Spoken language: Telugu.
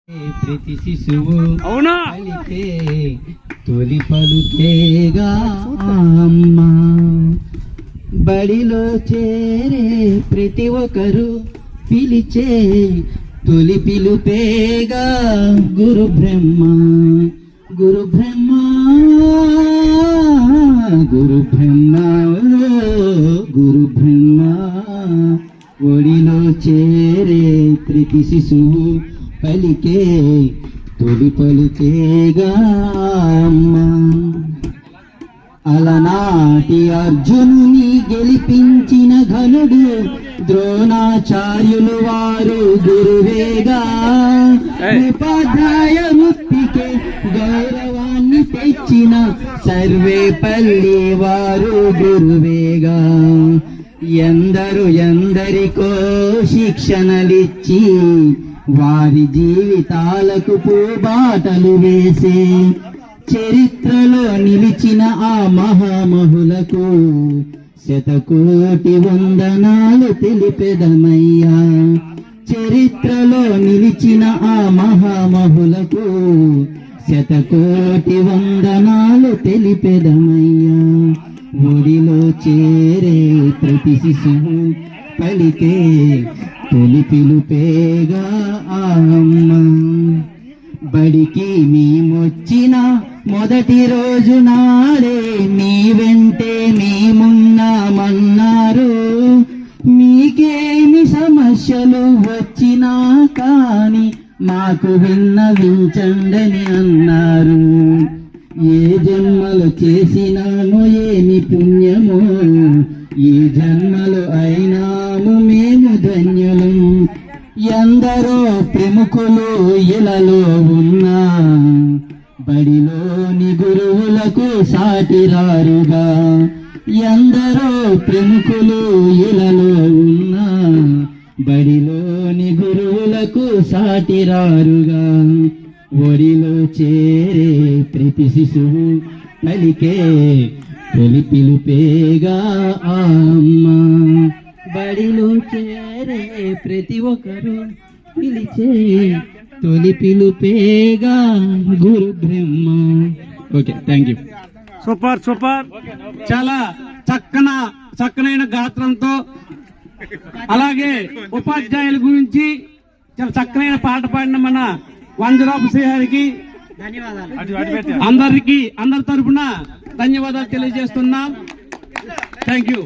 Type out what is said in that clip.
ప్రతి శిశువు అవునా పలికే తొలి పలుకేగా అమ్మ. బడిలో చేరే ప్రతి ఒక్కరు పిలిచే తొలి పిలుపేగా గురు బ్రహ్మ. గురు బ్రహ్మ గురు బ్రహ్మ గురు బ్రహ్మ. ఒడిలో చేరే ప్రతి శిశువు పలికే తొలి పలికేగా అమ్మ. అలనాటి అర్జునుని గెలిపించిన ఘనుడు ద్రోణాచార్యులు వారు గురువేగా. ఉపాధ్యాయ వృత్తికే గౌరవాన్ని తెచ్చిన సర్వేపల్లి వారు గురువేగా. ఎందరికో శిక్షణలిచ్చి వారి జీవితాలకు పూబాటలు వేసే చరిత్రలో నిలిచిన ఆ మహామహులకు శతకోటి వందనాలు తెలిపెదమయ్యా. చరిత్రలో నిలిచిన ఆ మహామహులకు శతకోటి వందనాలు తెలిపెదమయ్యా. ఒడిలో చేరే ప్రతి శిశువు పలికే తొలి పిలుపేగా అమ్మ. బడికి మేమొచ్చిన మొదటి రోజు నాడే మీ వెంటే మేమున్నామన్నారు. మీకేమి సమస్యలు వచ్చినా కాని మాకు విన్నవించండని అన్నారు. ఏ జన్మలు చేసినామో ఏమి పుణ్యమో ఈ జన్మలు అయినాము మేము ధన్యులం. ఎందరో ప్రముఖులు ఇలలో ఉన్నా బడిలోని గురువులకు సాటిరారుగా. ఎందరో ప్రముఖులు ఇలలో ఉన్నా బడిలోని గురువులకు సాటిరారుగా. ఒడిలో చేరే ప్రతి శిశువు పలికే తొలి పిలుపేగా అమ్మ. బడిలో చేరే ప్రతి ఒక్కరు పిలిచే తొలి పిలుపేగా గురు బ్రహ్మ. Okay, thank you. Super super. చాలా చక్కనైన గాత్రంతో అలాగే ఉపాధ్యాయుల గురించి చాలా చక్కనైన పాట పాడిన మన వంజరాపు శ్రీహరికి అందరి తరఫున ధన్యవాదాలు తెలియజేస్తున్నాం. Thank you.